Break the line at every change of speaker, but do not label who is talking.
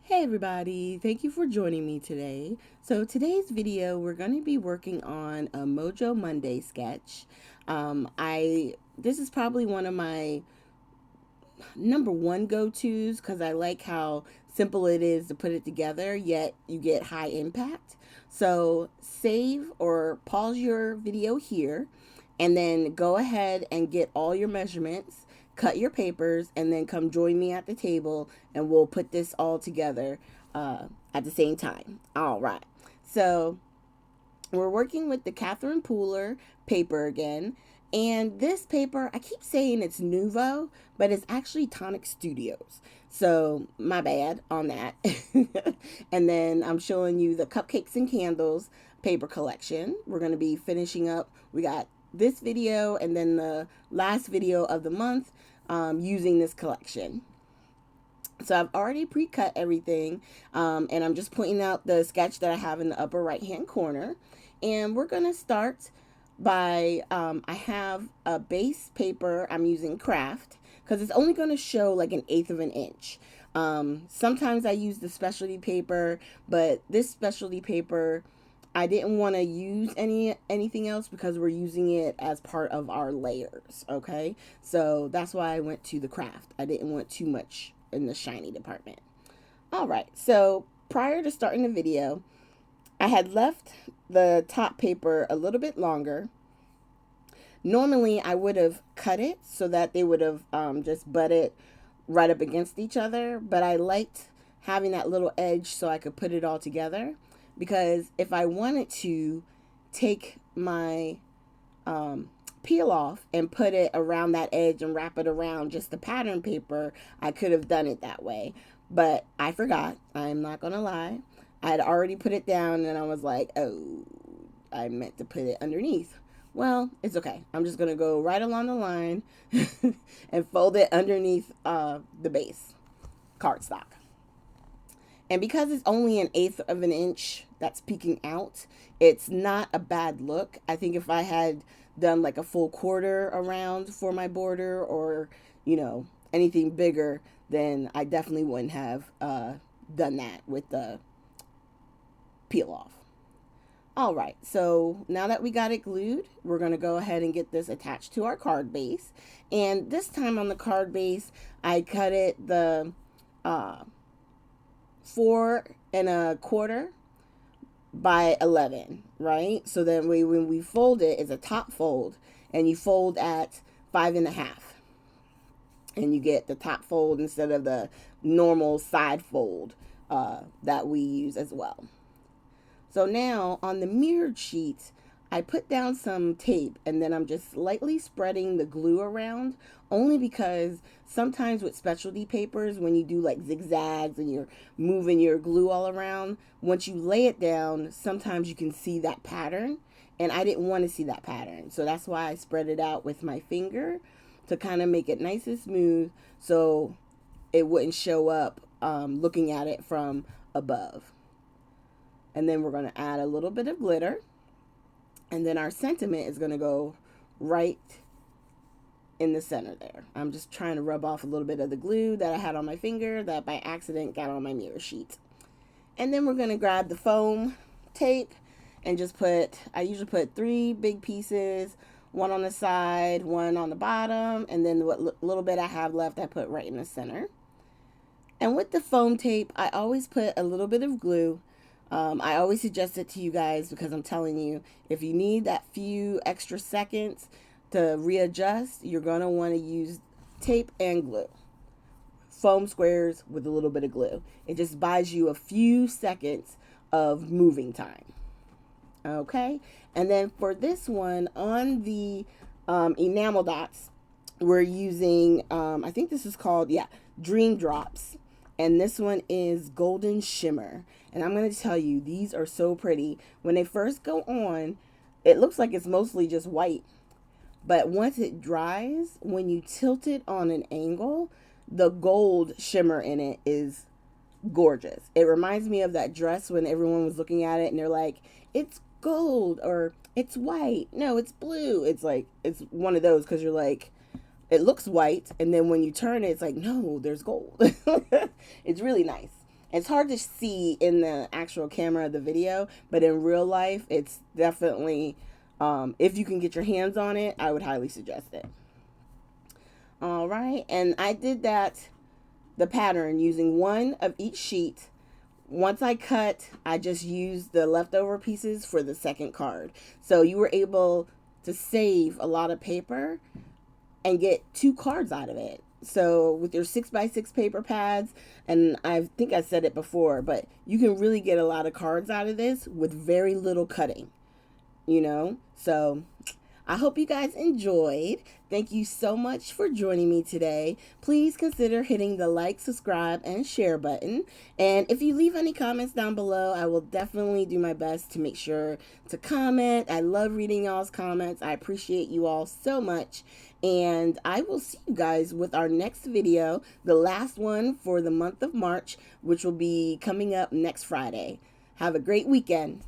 Hey everybody, thank you for joining me today. So today's video, we're going to be working on a Mojo Monday sketch. This is probably one of my number one go-tos because I like how simple it is to put it together, yet you get high impact. So save or pause your video here and then go ahead and get all your measurements, cut your papers, and then come join me at the table and we'll put this all together at the same time. All right. So we're working with the Catherine Pooler paper again. And this paper, I keep saying it's Nuvo, but it's actually Tonic Studios. So my bad on that. And then I'm showing you the Cupcakes and Candles paper collection. We're going to be finishing up. We got this video and then the last video of the month using this collection. So I've already pre-cut everything, and I'm just pointing out the sketch that I have in the upper right hand corner. And we're going to start by, I have a base paper I'm using craft because it's only going to show like 1/8 of an inch. Sometimes I use the specialty paper, but this specialty paper, I didn't want to use anything else because we're using it as part of our layers, okay? So that's why I went to the craft. I didn't want too much in the shiny department. All right, so prior to starting the video, I had left the top paper a little bit longer. Normally, I would have cut it so that they would have just butted right up against each other, but I liked having that little edge so I could put it all together, because if I wanted to take my peel off and put it around that edge and wrap it around just the pattern paper, I could have done it that way. But I forgot. I'm not going to lie. I had already put it down and I was like, oh, I meant to put it underneath. Well, it's okay. I'm just going to go right along the line and fold it underneath the base cardstock. And because it's only 1/8 of an inch that's peeking out, it's not a bad look. I think if I had done like a full quarter around for my border or, anything bigger, then I definitely wouldn't have done that with the peel off. All right, so now that we got it glued, we're going to go ahead and get this attached to our card base. And this time on the card base, I cut it the 4 1/4 by 11, right? So then when we fold it, it's a top fold, and you fold at 5 1/2, and you get the top fold instead of the normal side fold that we use as well. So now on the mirrored sheet, I put down some tape and then I'm just lightly spreading the glue around, only because sometimes with specialty papers, when you do like zigzags and you're moving your glue all around, once you lay it down, sometimes you can see that pattern, and I didn't want to see that pattern. So that's why I spread it out with my finger to kind of make it nice and smooth so it wouldn't show up looking at it from above. And then we're going to add a little bit of glitter. And then our sentiment is going to go right in the center there. I'm just trying to rub off a little bit of the glue that I had on my finger that by accident got on my mirror sheet. And then we're going to grab the foam tape and just I usually put 3 big pieces, one on the side, one on the bottom, and then what little bit I have left I put right in the center. And with the foam tape, I always put a little bit of glue. I always suggest it to you guys because I'm telling you, if you need that few extra seconds to readjust, you're going to want to use tape and glue. Foam squares with a little bit of glue. It just buys you a few seconds of moving time. Okay? And then for this one, on the enamel dots, we're using, I think this is called, Dream Drops. And this one is Golden Shimmer. And I'm going to tell you, these are so pretty. When they first go on, it looks like it's mostly just white. But once it dries, when you tilt it on an angle, the gold shimmer in it is gorgeous. It reminds me of that dress when everyone was looking at it and they're like, it's gold or it's white. No, it's blue. It's one of those because you're like, it looks white, and then when you turn it, it's like, no, there's gold. It's really nice. It's hard to see in the actual camera of the video, but in real life, it's definitely, if you can get your hands on it, I would highly suggest it. All right, and I did the pattern using one of each sheet. Once I cut, I just used the leftover pieces for the second card. So you were able to save a lot of paper and get two cards out of it. So with your 6x6 paper pads, and I think I said it before, but you can really get a lot of cards out of this with very little cutting, you know? So I hope you guys enjoyed. Thank you so much for joining me today. Please consider hitting the like, subscribe, and share button. And if you leave any comments down below, I will definitely do my best to make sure to comment. I love reading y'all's comments. I appreciate you all so much. And I will see you guys with our next video, the last one for the month of March, which will be coming up next Friday. Have a great weekend.